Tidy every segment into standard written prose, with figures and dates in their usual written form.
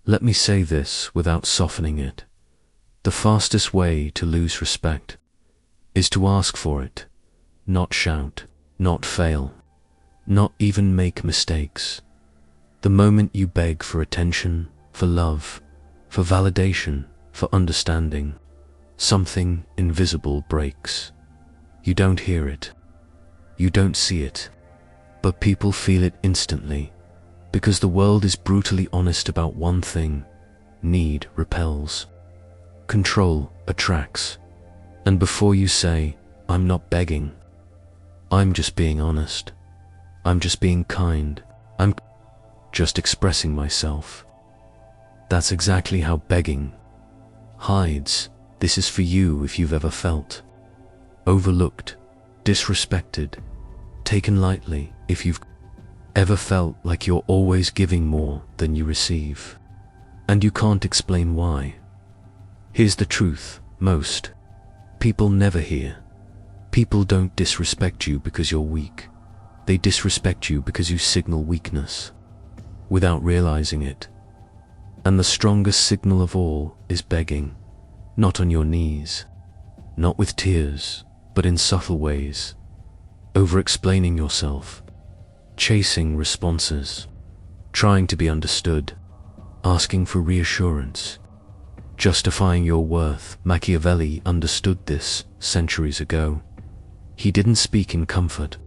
Let me say this without softening it. The fastest way to lose respect is to ask for it, not shout, not fail, not even make mistakes. The moment you beg for attention, for love, for validation, for understanding, something invisible breaks. You don't hear it. You don't see it. But people feel it instantly, because the world is brutally honest about one thing: need repels. Control attracts. And before you say, "I'm not begging. I'm just being honest. I'm just being kind. I'm just expressing myself," that's exactly how begging hides. This is for you if you've ever felt overlooked, disrespected, taken lightly, if you've ever felt like you're always giving more than you receive, and you can't explain why. Here's the truth: most people never hear. People don't disrespect you because you're weak. They disrespect you because you signal weakness without realizing it. And the strongest signal of all is begging, not on your knees, not with tears, but in subtle ways, over-explaining yourself, chasing responses, trying to be understood, asking for reassurance, justifying your worth. Machiavelli understood this centuries ago. He didn't speak in comfort.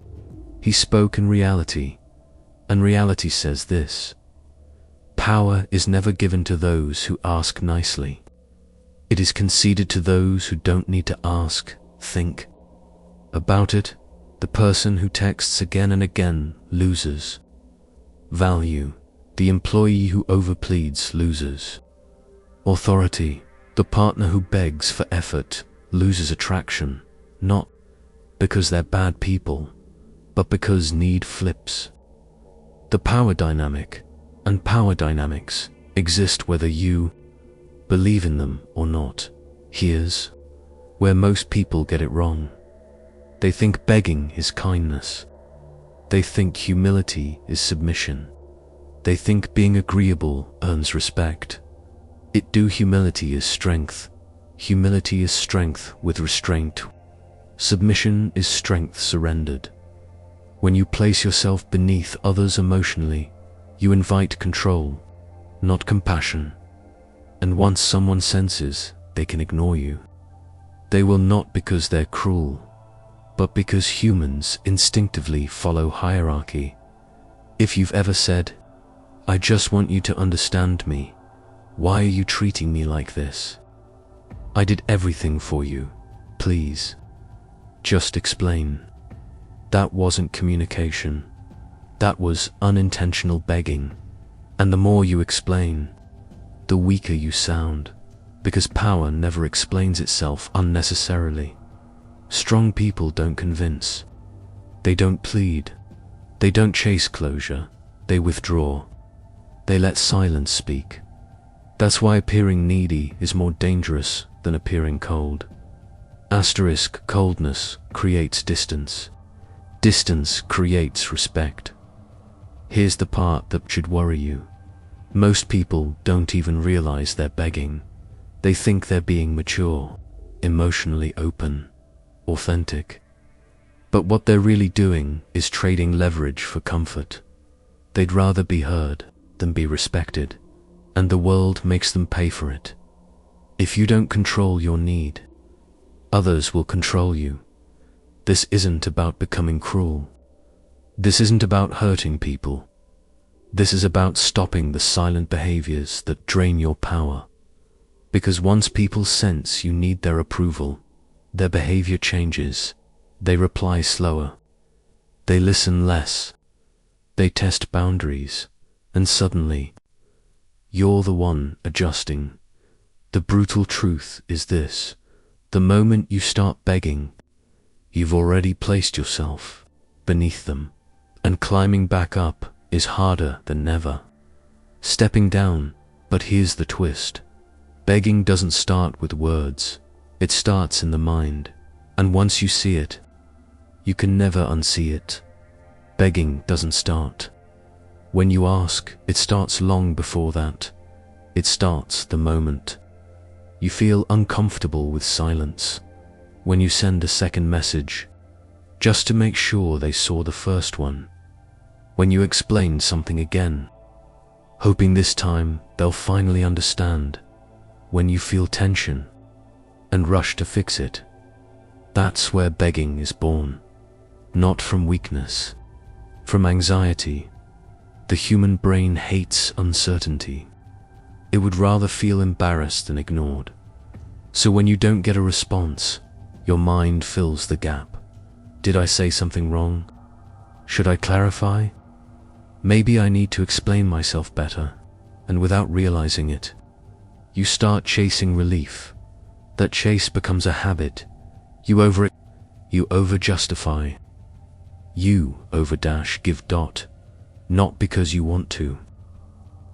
He spoke in reality, and reality says this: power is never given to those who ask nicely. It is conceded to those who don't need to ask, think about it. The person who texts again and again loses value. The employee who overpleads loses authority. The partner who begs for effort loses attraction, not because they're bad people, but because need flips. The power dynamic and power dynamics exist whether you believe in them or not. Here's where most people get it wrong. They think begging is kindness. They think humility is submission. They think being agreeable earns respect. Humility is strength. Humility is strength with restraint. Submission is strength surrendered. When you place yourself beneath others emotionally, you invite control, not compassion. And once someone senses they can ignore you, they will, not because they're cruel, but because humans instinctively follow hierarchy. If you've ever said, "I just want you to understand me. Why are you treating me like this? I did everything for you. Please, just explain," that wasn't communication. That was unintentional begging. And the more you explain, the weaker you sound, because power never explains itself unnecessarily. Strong people don't convince. They don't plead. They don't chase closure. They withdraw. They let silence speak. That's why appearing needy is more dangerous than appearing cold. Coldness creates distance. Distance creates respect. Here's the part that should worry you. Most people don't even realize they're begging. They think they're being mature, emotionally open, authentic. But what they're really doing is trading leverage for comfort. They'd rather be heard than be respected, and the world makes them pay for it. If you don't control your need, others will control you. This isn't about becoming cruel. This isn't about hurting people. This is about stopping the silent behaviors that drain your power. Because once people sense you need their approval, their behavior changes. They reply slower. They listen less. They test boundaries. And suddenly, you're the one adjusting. The brutal truth is this: the moment you start begging, you've already placed yourself beneath them. And climbing back up is harder than ever. Stepping down, but here's the twist. Begging doesn't start with words. It starts in the mind. And once you see it, you can never unsee it. Begging doesn't start when you ask. It starts long before that. It starts the moment you feel uncomfortable with silence, when you send a second message, just to make sure they saw the first one, when you explain something again, hoping this time they'll finally understand, when you feel tension and rush to fix it. That's where begging is born, not from weakness, from anxiety. The human brain hates uncertainty. It would rather feel embarrassed than ignored. So when you don't get a response, your mind fills the gap. Did I say something wrong? Should I clarify? Maybe I need to explain myself better. And without realizing it, you start chasing relief. That chase becomes a habit. You over-justify. You over-give. Not because you want to,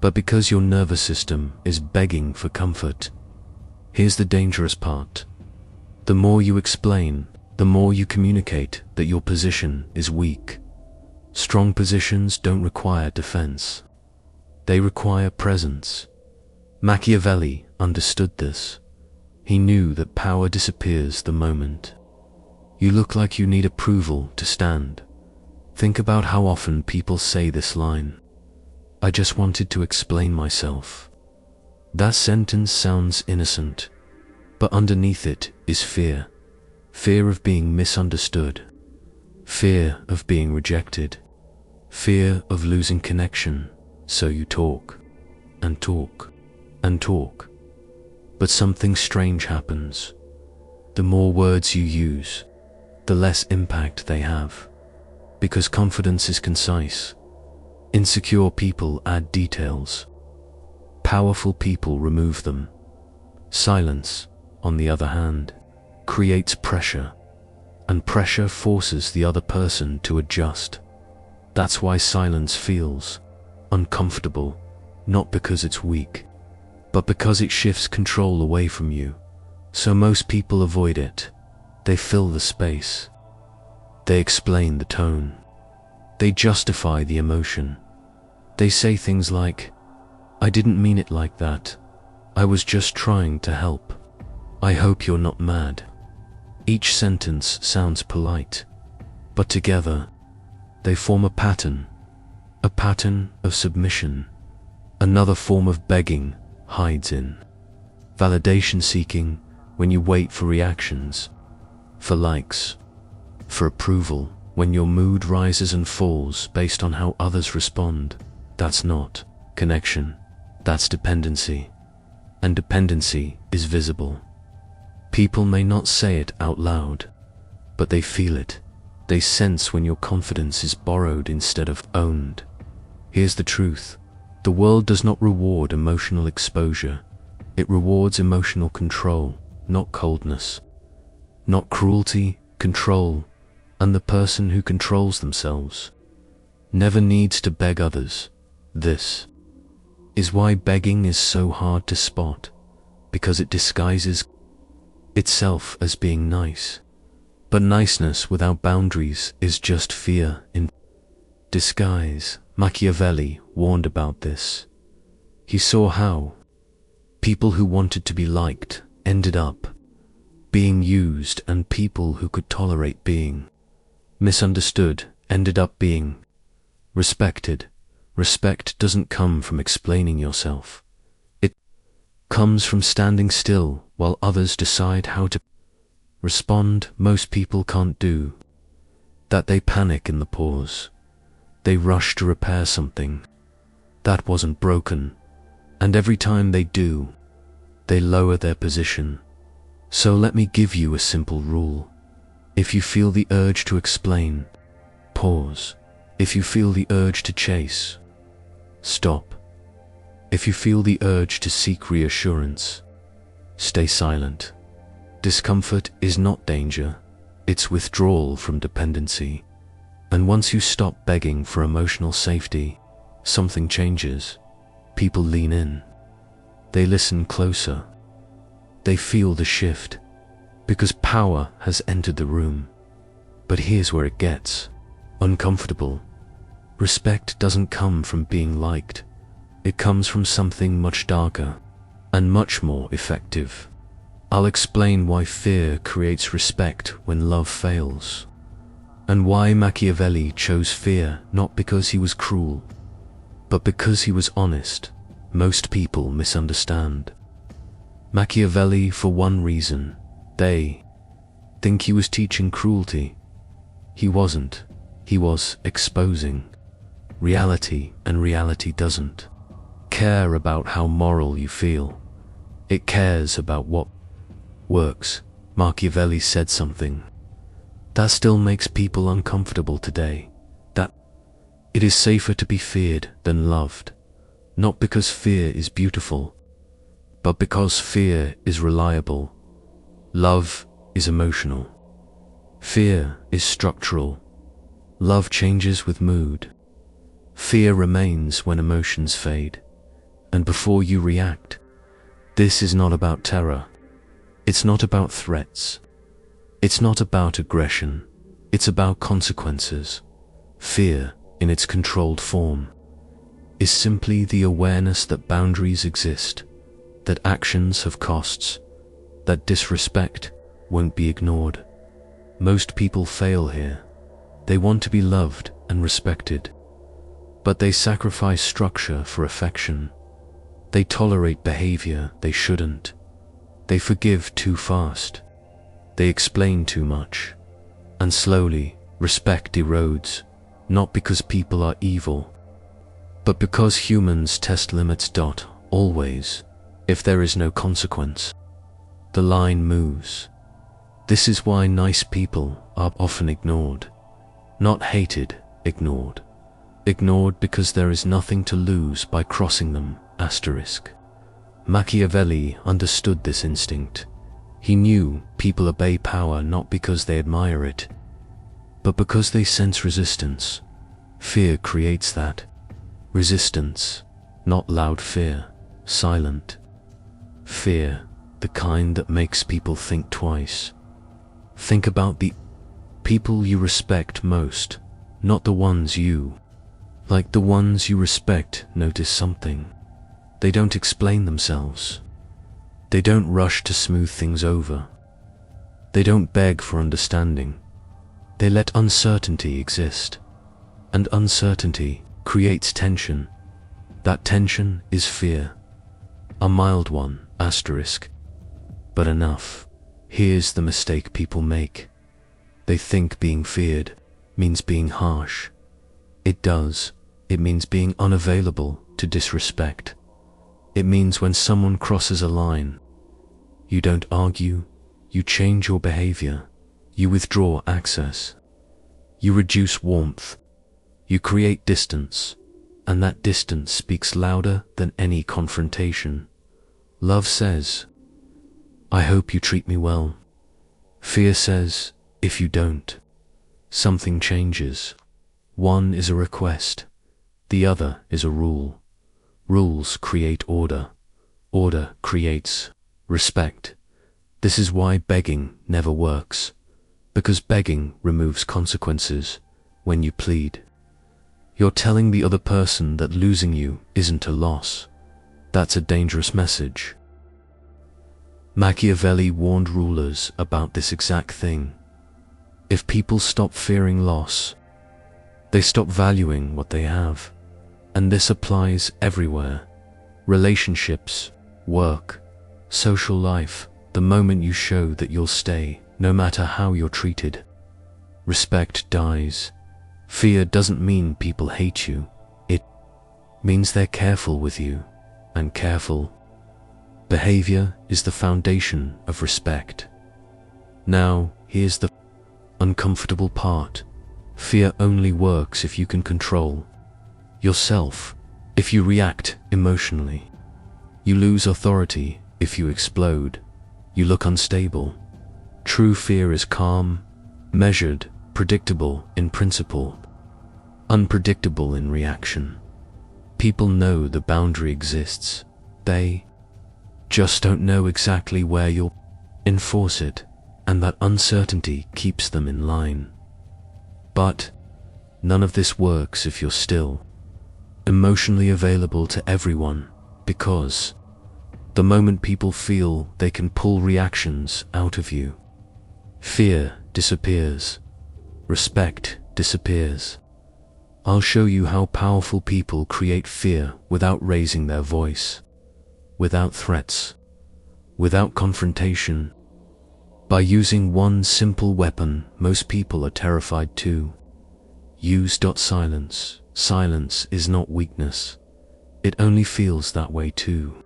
but because your nervous system is begging for comfort. Here's the dangerous part. The more you explain, the more you communicate that your position is weak. Strong positions don't require defense. They require presence. Machiavelli understood this. He knew that power disappears the moment you look like you need approval to stand. Think about how often people say this line. I just wanted to explain myself. That sentence sounds innocent, but underneath it is fear. Fear of being misunderstood. Fear of being rejected. Fear of losing connection. So you talk, and talk, and talk. But something strange happens. The more words you use, the less impact they have. Because confidence is concise. Insecure people add details. Powerful people remove them. Silence, on the other hand, creates pressure, and pressure forces the other person to adjust. That's why silence feels uncomfortable, not because it's weak, but because it shifts control away from you. So most people avoid it. They fill the space. They explain the tone. They justify the emotion. They say things like, I didn't mean it like that. I was just trying to help. I hope you're not mad. Each sentence sounds polite, but together, they form a pattern of submission. Another form of begging hides in validation seeking, when you wait for reactions, for likes, for approval, when your mood rises and falls based on how others respond. That's not connection, that's dependency. And dependency is visible. People may not say it out loud, but they feel it. They sense when your confidence is borrowed instead of owned. Here's the truth. The world does not reward emotional exposure. It rewards emotional control, not coldness. Not cruelty, control. And the person who controls themselves never needs to beg others. This is why begging is so hard to spot, because it disguises itself as being nice. But niceness without boundaries is just fear in disguise. Machiavelli warned about this. He saw how people who wanted to be liked ended up being used, and people who could tolerate being misunderstood ended up being respected. Respect doesn't come from explaining yourself. It comes from standing still while others decide how to respond. Most people can't do that. They panic in the pause. They rush to repair something that wasn't broken. And every time they do, they lower their position. So let me give you a simple rule. If you feel the urge to explain, pause. If you feel the urge to chase, stop. If you feel the urge to seek reassurance, stay silent. Discomfort is not danger, it's withdrawal from dependency. And once you stop begging for emotional safety, something changes. People lean in. They listen closer. They feel the shift, because power has entered the room. But here's where it gets uncomfortable. Respect doesn't come from being liked. It comes from something much darker and much more effective. I'll explain why fear creates respect when love fails, and why Machiavelli chose fear not because he was cruel, but because he was honest. Most people misunderstand Machiavelli for one reason. They think he was teaching cruelty. He wasn't. He was exposing reality, and reality doesn't care about how moral you feel. It cares about what works. Machiavelli said something that still makes people uncomfortable today, that it is safer to be feared than loved, not because fear is beautiful, but because fear is reliable. Love is emotional. Fear is structural. Love changes with mood. Fear remains when emotions fade. And before you react, this is not about terror. It's not about threats. It's not about aggression. It's about consequences. Fear, in its controlled form, is simply the awareness that boundaries exist, that actions have costs, that disrespect won't be ignored. Most people fail here. They want to be loved and respected, but they sacrifice structure for affection. They tolerate behavior they shouldn't. They forgive too fast. They explain too much. And slowly, respect erodes, not because people are evil, but because humans test limits. Always, if there is no consequence, the line moves. This is why nice people are often ignored. Not hated, ignored. Ignored because there is nothing to lose by crossing them. Machiavelli understood this instinct. He knew people obey power not because they admire it, but because they sense resistance. Fear creates that resistance, not loud fear, silent fear, the kind that makes people think twice. Think about the people you respect most, not the ones you like. The ones you respect notice something. They don't explain themselves. They don't rush to smooth things over. They don't beg for understanding. They let uncertainty exist. And uncertainty creates tension. That tension is fear. A mild one, but enough. Here's the mistake people make. They think being feared means being harsh. It does. It means being unavailable to disrespect. It means when someone crosses a line, you don't argue, you change your behavior, you withdraw access, you reduce warmth, you create distance, and that distance speaks louder than any confrontation. Love says, I hope you treat me well. Fear says, if you don't, something changes. One is a request, the other is a rule. Rules create order. Order creates respect. This is why begging never works, because begging removes consequences. When you plead, you're telling the other person that losing you isn't a loss. That's a dangerous message. Machiavelli warned rulers about this exact thing. If people stop fearing loss, they stop valuing what they have. And this applies everywhere. Relationships, work, social life. The moment you show that you'll stay, no matter how you're treated, respect dies. Fear doesn't mean people hate you. It means they're careful with you, and careful behavior is the foundation of respect. Now, here's the uncomfortable part. Fear only works if you can control yourself. If you react emotionally, you lose authority. If you explode, you look unstable. True fear is calm, measured, predictable in principle, unpredictable in reaction. People know the boundary exists. They just don't know exactly where you'll enforce it, and that uncertainty keeps them in line. But none of this works if you're still. emotionally available to everyone, because the moment people feel they can pull reactions out of you, fear disappears, respect disappears. I'll show you how powerful people create fear without raising their voice, without threats, without confrontation. By using one simple weapon most people are terrified to. Use silence. Silence is not weakness. It only feels that way too.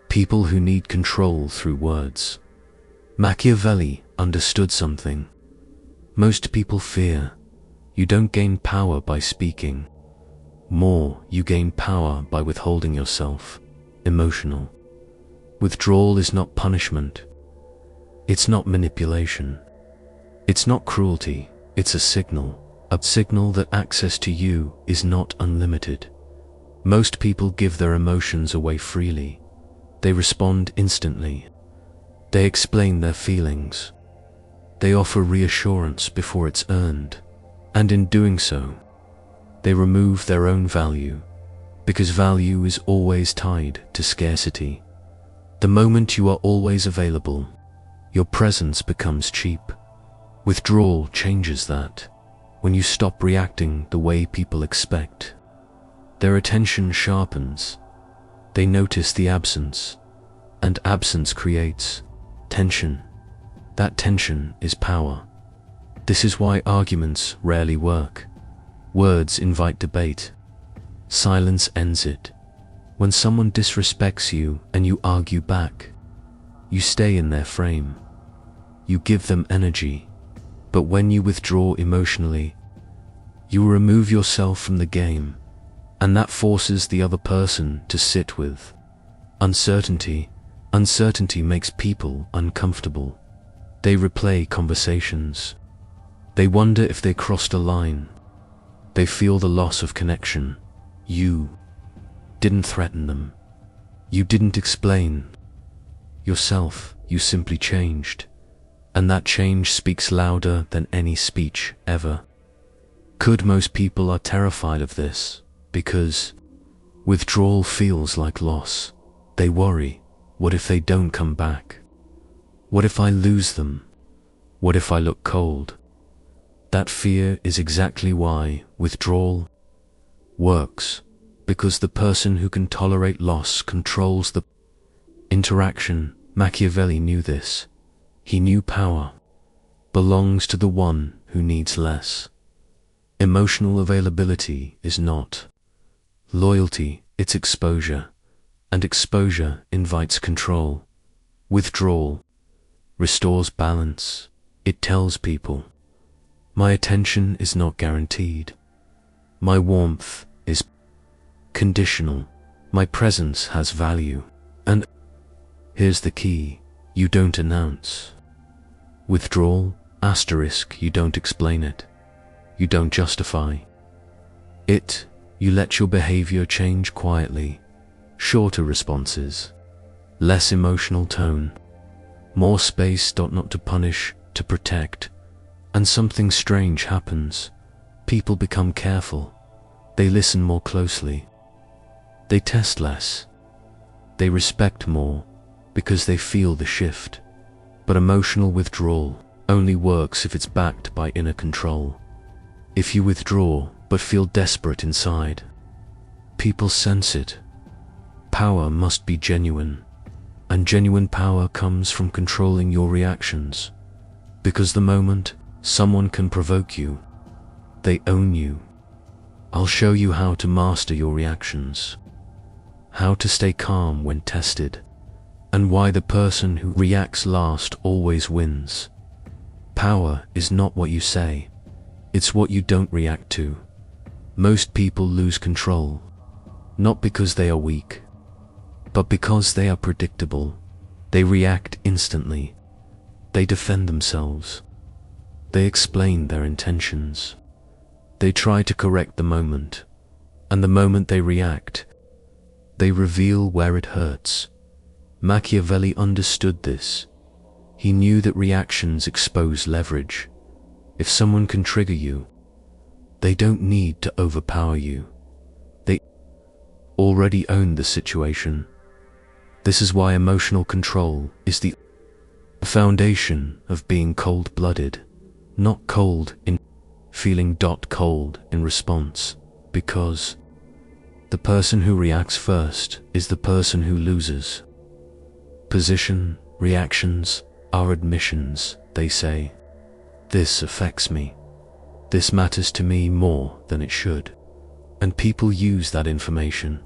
People who need control through words. Machiavelli understood something. Most people fear. You don't gain power by speaking. More, you gain power by withholding yourself. Emotional. Withdrawal is not punishment. It's not manipulation. It's not cruelty. It's a signal that access to you is not unlimited. Most people give their emotions away freely. They respond instantly. They explain their feelings. They offer reassurance before it's earned. And in doing so, they remove their own value, because value is always tied to scarcity. The moment you are always available, your presence becomes cheap. Withdrawal changes that. When you stop reacting the way people expect, their attention sharpens. They notice the absence, and absence creates tension. That tension is power. This is why arguments rarely work. Words invite debate. Silence ends it. When someone disrespects you and you argue back, you stay in their frame. You give them energy. But when you withdraw emotionally, you remove yourself from the game, and that forces the other person to sit with uncertainty. Uncertainty makes people uncomfortable. They replay conversations. They wonder if they crossed a line. They feel the loss of connection. You didn't threaten them. You didn't explain yourself. You simply changed. And that change speaks louder than any speech ever could. Most people are terrified of this because withdrawal feels like loss. They worry, what if they don't come back? What if I lose them? What if I look cold? That fear is exactly why withdrawal works, because the person who can tolerate loss controls the interaction. Machiavelli knew this. He knew power belongs to the one who needs less. Emotional availability is not loyalty, it's exposure, and exposure invites control. Withdrawal restores balance. It tells people, my attention is not guaranteed. My warmth is conditional. My presence has value. And here's the key, you don't announce. Withdrawal, asterisk, you don't explain it. You don't justify it. You let your behavior change quietly. Shorter responses, less emotional tone, more space, not to punish, to protect. And something strange happens. People become careful. They listen more closely. They test less. They respect more because they feel the shift. But emotional withdrawal only works if it's backed by inner control. If you withdraw but feel desperate inside, people sense it. Power must be genuine, and genuine power comes from controlling your reactions. Because the moment someone can provoke you, they own you. I'll show you how to master your reactions, how to stay calm when tested, and why the person who reacts last always wins. Power is not what you say, it's what you don't react to. Most people lose control, not because they are weak, but because they are predictable. They react instantly. They defend themselves. They explain their intentions. They try to correct the moment, and the moment they react, they reveal where it hurts. Machiavelli understood this. He knew that reactions expose leverage. If someone can trigger you, they don't need to overpower you. They already own the situation. This is why emotional control is the foundation of being cold-blooded, not cold in feeling. Cold in response, because the person who reacts first is the person who loses. Position, reactions are admissions, they say. This affects me. This matters to me more than it should. And people use that information,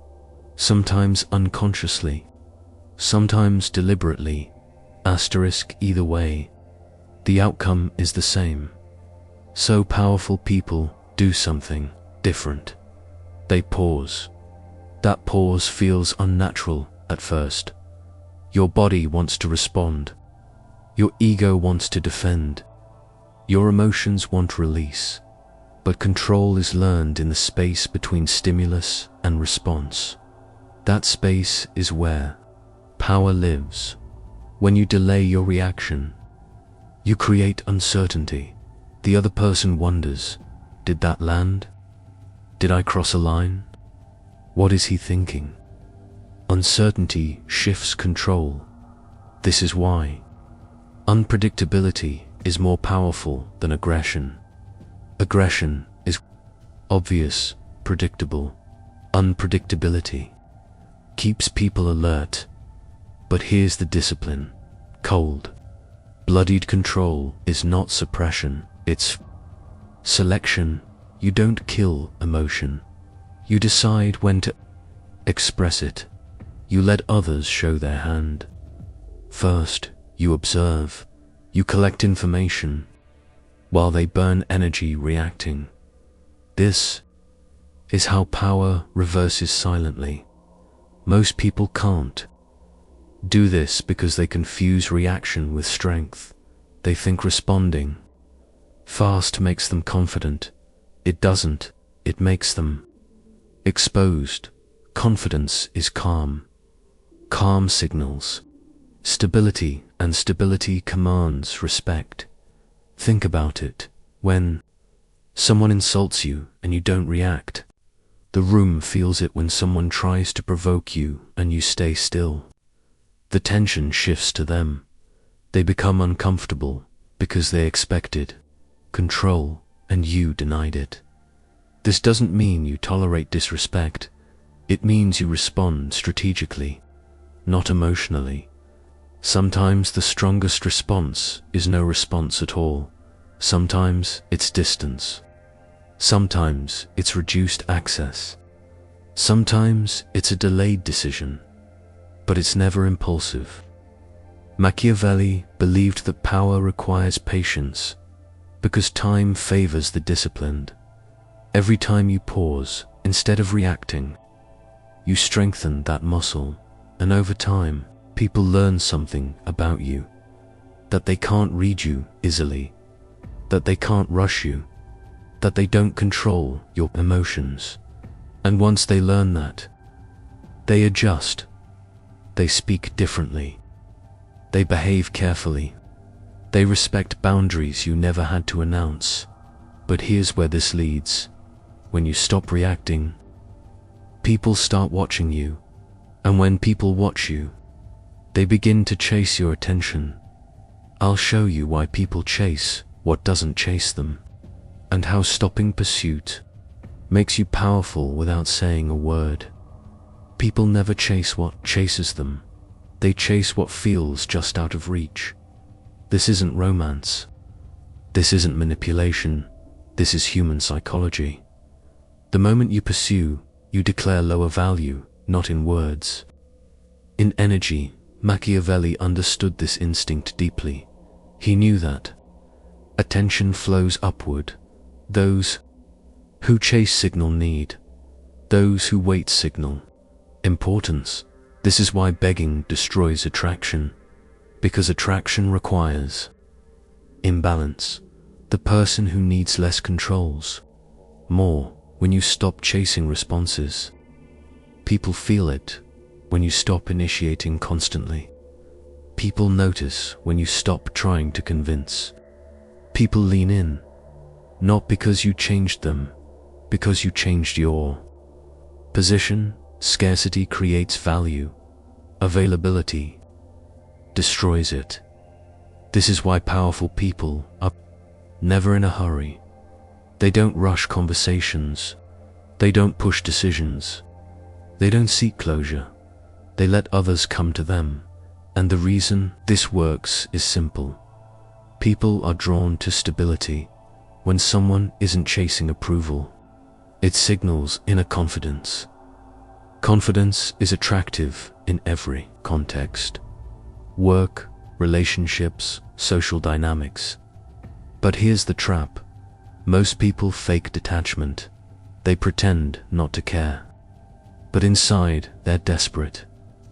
sometimes unconsciously, sometimes deliberately. Either way, the outcome is the same. So powerful people do something different. They pause. That pause feels unnatural at first. Your body wants to respond. Your ego wants to defend. Your emotions want release. But control is learned in the space between stimulus and response. That space is where power lives. When you delay your reaction, you create uncertainty. The other person wonders, did that land? Did I cross a line? What is he thinking? Uncertainty shifts control. This is why unpredictability is more powerful than aggression. Aggression is obvious, predictable. Unpredictability keeps people alert. But here's the discipline. Cold-blooded control is not suppression, it's selection. You don't kill emotion. You decide when to express it. You let others show their hand. First, you observe. You collect information, while they burn energy reacting. This is how power reverses silently. Most people can't do this because they confuse reaction with strength. They think responding fast makes them confident. It doesn't. It makes them exposed. Confidence is calm. Calm signals stability, and stability commands respect. Think about it. When someone insults you and you don't react, the room feels it. When someone tries to provoke you and you stay still, the tension shifts to them. They become uncomfortable because they expected control and you denied it. This doesn't mean you tolerate disrespect. It means you respond strategically, not emotionally. Sometimes the strongest response is no response at all. Sometimes it's distance. Sometimes it's reduced access. Sometimes it's a delayed decision. But it's never impulsive. Machiavelli believed that power requires patience because time favors the disciplined. Every time you pause, instead of reacting, you strengthen that muscle, and over time, people learn something about you. That they can't read you easily. That they can't rush you. That they don't control your emotions. And once they learn that, they adjust. They speak differently. They behave carefully. They respect boundaries you never had to announce. But here's where this leads. When you stop reacting, people start watching you. And when people watch you, they begin to chase your attention. I'll show you why people chase what doesn't chase them, and how stopping pursuit makes you powerful without saying a word. People never chase what chases them. They chase what feels just out of reach. This isn't romance. This isn't manipulation. This is human psychology. The moment you pursue, you declare lower value, not in words. In energy, Machiavelli understood this instinct deeply. He knew that attention flows upward. Those who chase signal need. Those who wait signal importance. This is why begging destroys attraction, because attraction requires imbalance. The person who needs less controls more. When you stop chasing responses, people feel it. When you stop initiating constantly, people notice. When you stop trying to convince, people lean in. Not because you changed them, because you changed your position. Scarcity creates value. Availability destroys it. This is why powerful people are never in a hurry. They don't rush conversations. They don't push decisions. They don't seek closure. They let others come to them. And the reason this works is simple. People are drawn to stability when someone isn't chasing approval. It signals inner confidence. Confidence is attractive in every context: work, relationships, social dynamics. But here's the trap. Most people fake detachment. They pretend not to care. But inside, they're desperate.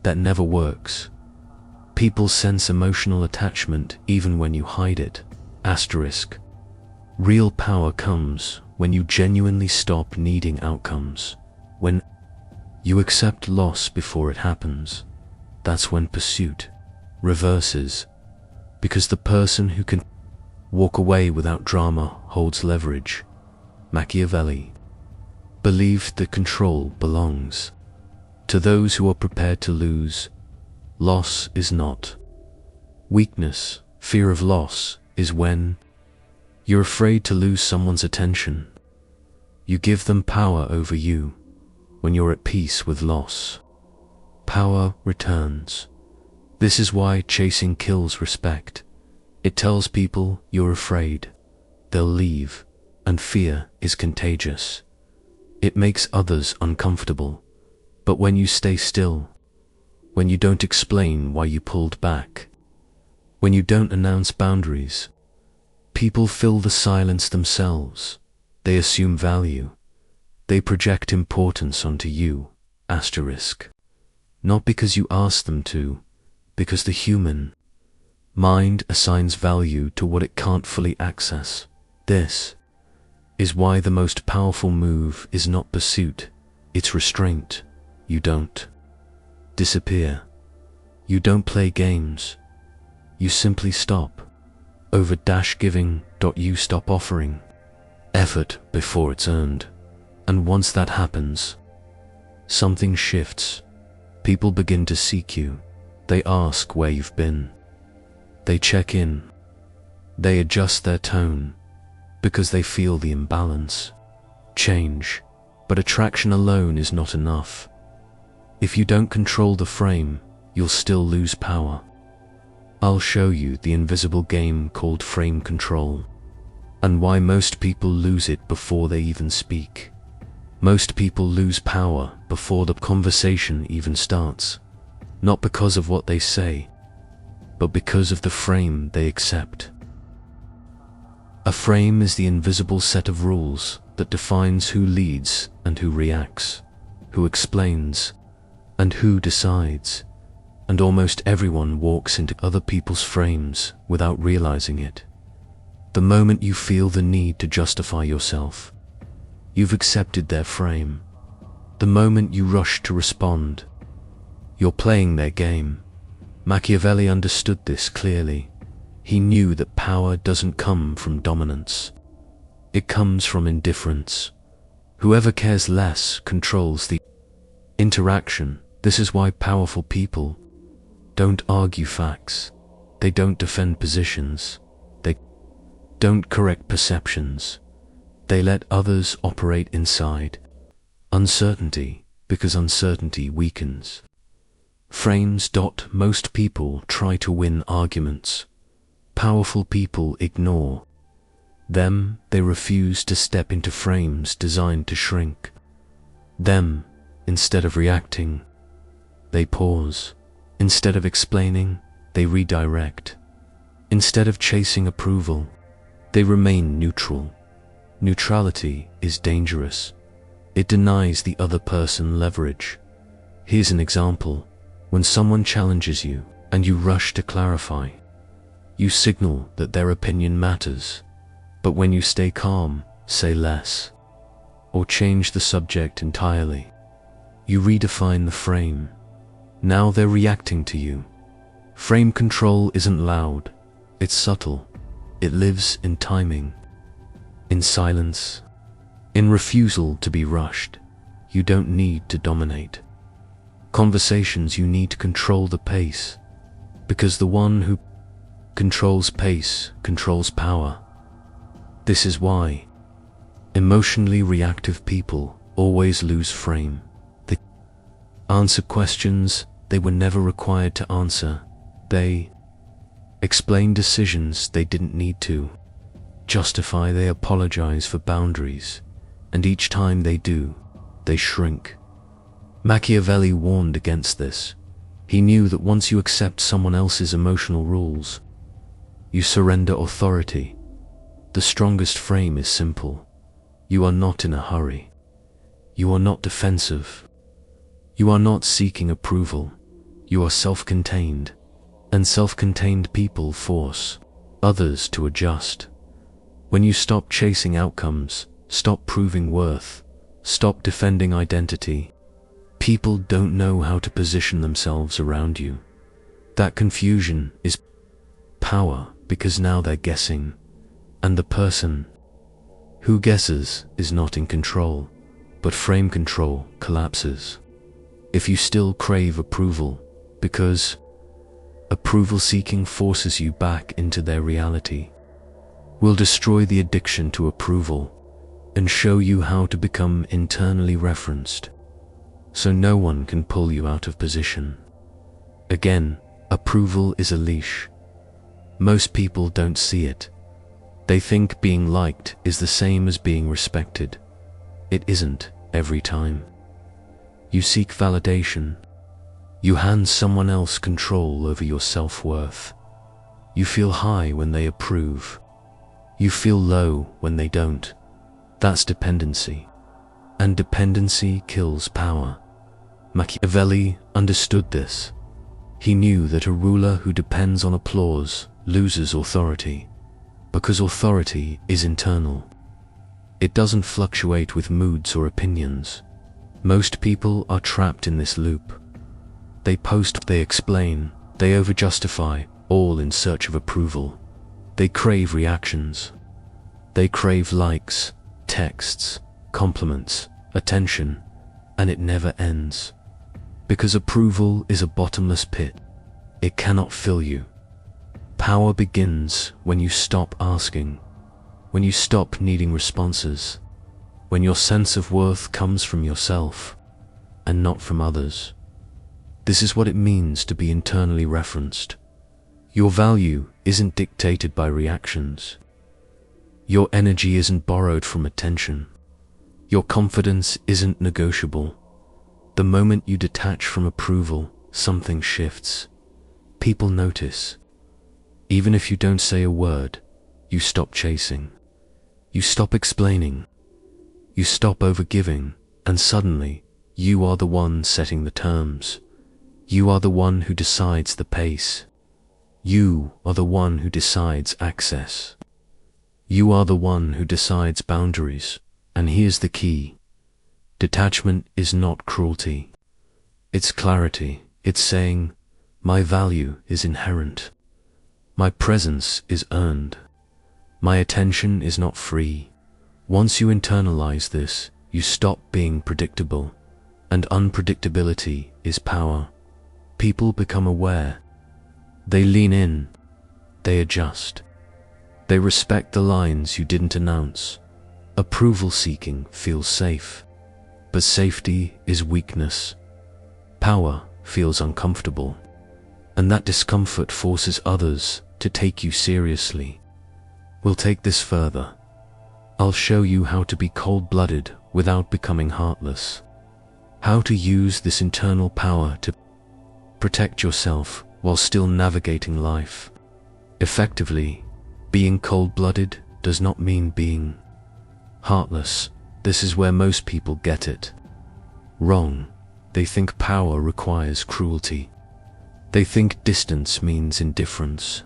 That never works. People sense emotional attachment even when you hide it. Asterisk. Real power comes when you genuinely stop needing outcomes. When you accept loss before it happens. That's when pursuit reverses. Because the person who can walk away without drama holds leverage. Machiavelli believed that control belongs to those who are prepared to lose. Loss is not weakness. Fear of loss is when you're afraid to lose someone's attention. You give them power over you. When you're at peace with loss, power returns. This is why chasing kills respect. It tells people you're afraid, they'll leave, and fear is contagious. It makes others uncomfortable. But when you stay still, when you don't explain why you pulled back, when you don't announce boundaries, people fill the silence themselves. They assume value. They project importance onto you. Asterisk. Not because you ask them to, because the human mind assigns value to what it can't fully access. This is why the most powerful move is not pursuit, it's restraint. You don't disappear. You don't play games. You simply stop. Over-giving. You stop offering effort before it's earned. And once that happens, something shifts. People begin to seek you. They ask where you've been. They check in. They adjust their tone because they feel the imbalance. Change. But attraction alone is not enough. If you don't control the frame, you'll still lose power. I'll show you the invisible game called frame control, and why most people lose it before they even speak. Most people lose power before the conversation even starts, not because of what they say, but because of the frame they accept. A frame is the invisible set of rules that defines who leads and who reacts, who explains and who decides, and almost everyone walks into other people's frames without realizing it. The moment you feel the need to justify yourself, you've accepted their frame. The moment you rush to respond, you're playing their game. Machiavelli understood this clearly. He knew that power doesn't come from dominance. It comes from indifference. Whoever cares less controls the interaction. This is why powerful people don't argue facts. They don't defend positions. They don't correct perceptions. They let others operate inside uncertainty, because uncertainty weakens frames. Most people try to win arguments. Powerful people ignore them. They refuse to step into frames designed to shrink them. Instead of reacting, they pause. Instead of explaining, they redirect. Instead of chasing approval, they remain neutral. Neutrality is dangerous. It denies the other person leverage. Here's an example. When someone challenges you and you rush to clarify, you signal that their opinion matters. But when you stay calm, say less, or change the subject entirely, you redefine the frame. Now they're reacting to you. Frame control isn't loud, it's subtle. It lives in timing, in silence, in refusal to be rushed. You don't need to dominate. Conversations you need to control the pace, because the one who controls pace controls power. This is why emotionally reactive people always lose frame. They answer questions they were never required to answer. They explain decisions they didn't need to. Justify, they apologize for boundaries, and each time they do, they shrink. Machiavelli warned against this. He knew that once you accept someone else's emotional rules, you surrender authority. The strongest frame is simple. You are not in a hurry. You are not defensive. You are not seeking approval. You are self-contained, and self-contained people force others to adjust. When you stop chasing outcomes, stop proving worth, stop defending identity, people don't know how to position themselves around you. That confusion is power, because now they're guessing, and the person who guesses is not in control, but frame control collapses. If you still crave approval, because approval seeking forces you back into their reality, will destroy the addiction to approval and show you how to become internally referenced, so no one can pull you out of position. Again, approval is a leash. Most people don't see it. They think being liked is the same as being respected. It isn't every time. You seek validation. You hand someone else control over your self-worth. You feel high when they approve. You feel low when they don't. That's dependency. And dependency kills power. Machiavelli understood this. He knew that a ruler who depends on applause loses authority, because authority is internal. It doesn't fluctuate with moods or opinions. Most people are trapped in this loop. They post, they explain, they over-justify, all in search of approval. They crave reactions. They crave likes, texts, compliments, attention, and it never ends. Because approval is a bottomless pit. It cannot fill you. Power begins when you stop asking, when you stop needing responses, when your sense of worth comes from yourself and not from others. This is what it means to be internally referenced. Your value isn't dictated by reactions. Your energy isn't borrowed from attention. Your confidence isn't negotiable. The moment you detach from approval, something shifts. People notice. Even if you don't say a word, you stop chasing. You stop explaining. You stop overgiving, and suddenly, you are the one setting the terms. You are the one who decides the pace. You are the one who decides access. You are the one who decides boundaries. And here's the key. Detachment is not cruelty. It's clarity. It's saying, my value is inherent. My presence is earned. My attention is not free. Once you internalize this, you stop being predictable. And unpredictability is power. People become aware. They lean in. They adjust. They respect the lines you didn't announce. Approval seeking feels safe. But safety is weakness. Power feels uncomfortable. And that discomfort forces others to take you seriously. We'll take this further. I'll show you how to be cold-blooded without becoming heartless. How to use this internal power to protect yourself while still navigating life. Effectively, being cold-blooded does not mean being heartless. This is where most people get it wrong. They think power requires cruelty. They think distance means indifference.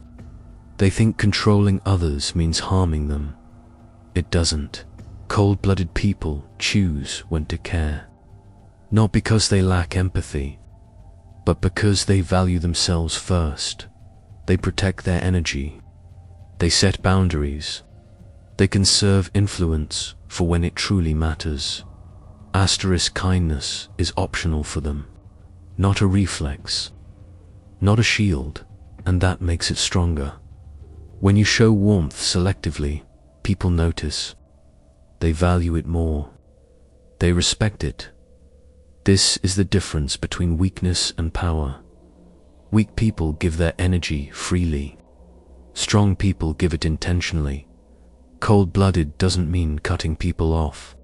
They think controlling others means harming them. It doesn't. Cold-blooded people choose when to care. Not because they lack empathy, but because they value themselves first. They protect their energy. They set boundaries. They conserve influence for when it truly matters. Asterisk kindness is optional for them. not a reflex, not a shield, and that makes it stronger. When you show warmth selectively, people notice. They value it more. They respect it. This is the difference between weakness and power. Weak people give their energy freely. Strong people give it intentionally. Cold-blooded doesn't mean cutting people off.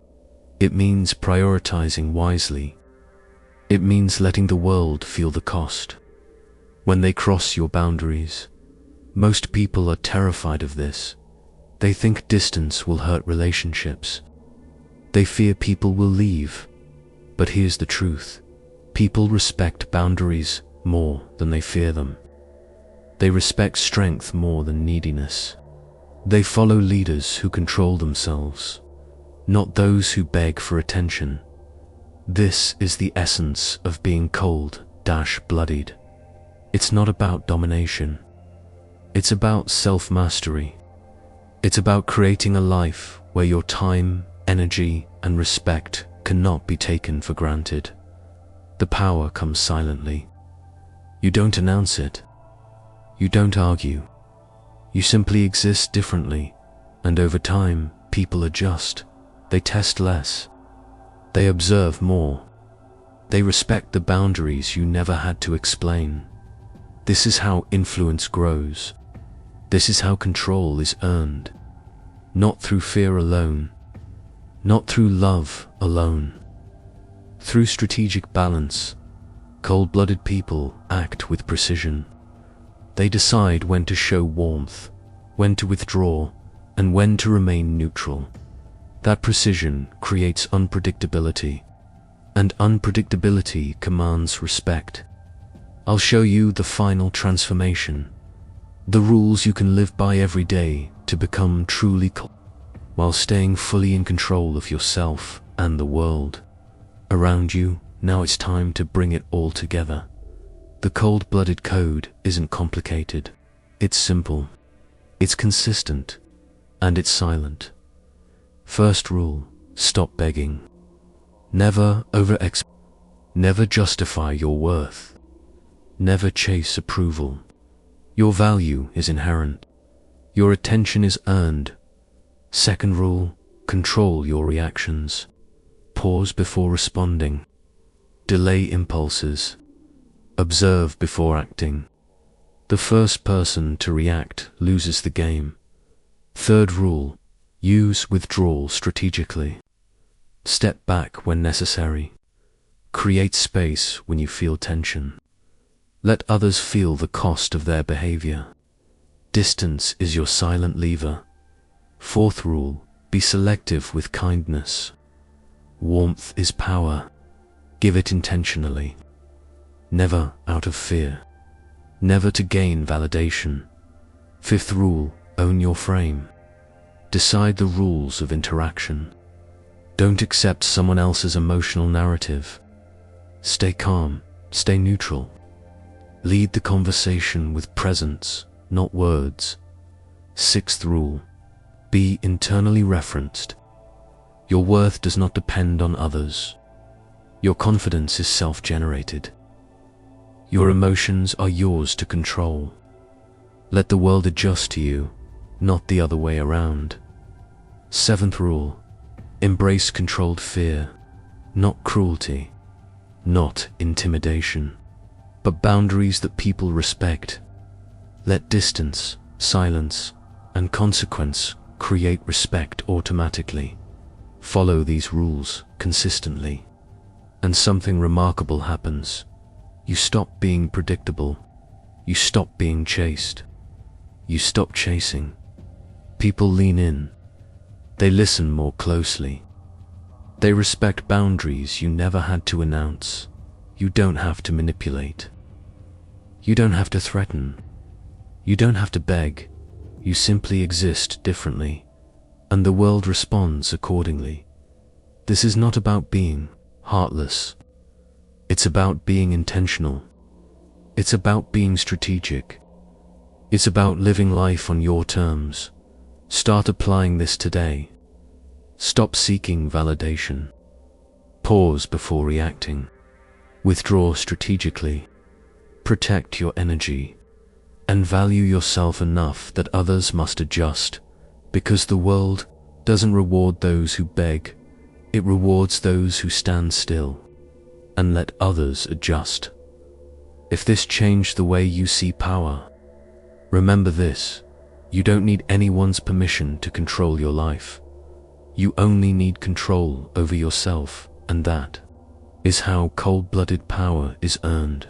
It means prioritizing wisely. It means letting the world feel the cost. When they cross your boundaries, most people are terrified of this. They think distance will hurt relationships. They fear people will leave. But here's the truth. People respect boundaries more than they fear them. They respect strength more than neediness. They follow leaders who control themselves, not those who beg for attention. This is the essence of being cold-blooded. It's not about domination. It's about self-mastery. It's about creating a life where your time, energy, and respect cannot be taken for granted. The power comes silently. You don't announce it. You don't argue. You simply exist differently, and over time, people adjust. They test less. They observe more. They respect the boundaries you never had to explain. This is how influence grows. This is how control is earned. Not through fear alone. Not through love alone. Through strategic balance. Cold-blooded people act with precision. They decide when to show warmth, when to withdraw, and when to remain neutral. That precision creates unpredictability, and unpredictability commands respect. I'll show you the final transformation, the rules you can live by every day to become truly cold, while staying fully in control of yourself and the world around you. Now it's time to bring it all together. The cold-blooded code isn't complicated. It's simple. It's consistent. And it's silent. First rule, stop begging. Never Never justify your worth. Never chase approval. Your value is inherent. Your attention is earned. Second rule, control your reactions. Pause before responding. Delay impulses. Observe before acting. The first person to react loses the game. Third rule, use withdrawal strategically. Step back when necessary. Create space when you feel tension. Let others feel the cost of their behavior. Distance is your silent lever. Fourth rule, be selective with kindness. Warmth is power. Give it intentionally. Never out of fear. Never to gain validation. Fifth rule, own your frame. Decide the rules of interaction. Don't accept someone else's emotional narrative. Stay calm, stay neutral. Lead the conversation with presence, not words. Sixth rule, be internally referenced. Your worth does not depend on others. Your confidence is self-generated. Your emotions are yours to control. Let the world adjust to you, not the other way around. Seventh rule, embrace controlled fear, not cruelty, not intimidation, but boundaries that people respect. Let distance, silence, and consequence create respect automatically. Follow these rules consistently, and something remarkable happens. You stop being predictable. You stop being chased. You stop chasing. People lean in. They listen more closely. They respect boundaries you never had to announce. You don't have to manipulate. You don't have to threaten. You don't have to beg. You simply exist differently, and the world responds accordingly. This is not about being heartless. It's about being intentional. It's about being strategic. It's about living life on your terms. Start applying this today. Stop seeking validation. Pause before reacting. Withdraw strategically. Protect your energy. And value yourself enough that others must adjust, because the world doesn't reward those who beg, it rewards those who stand still and let others adjust. If this changed the way you see power, remember this: you don't need anyone's permission to control your life. You only need control over yourself, and that is how cold-blooded power is earned.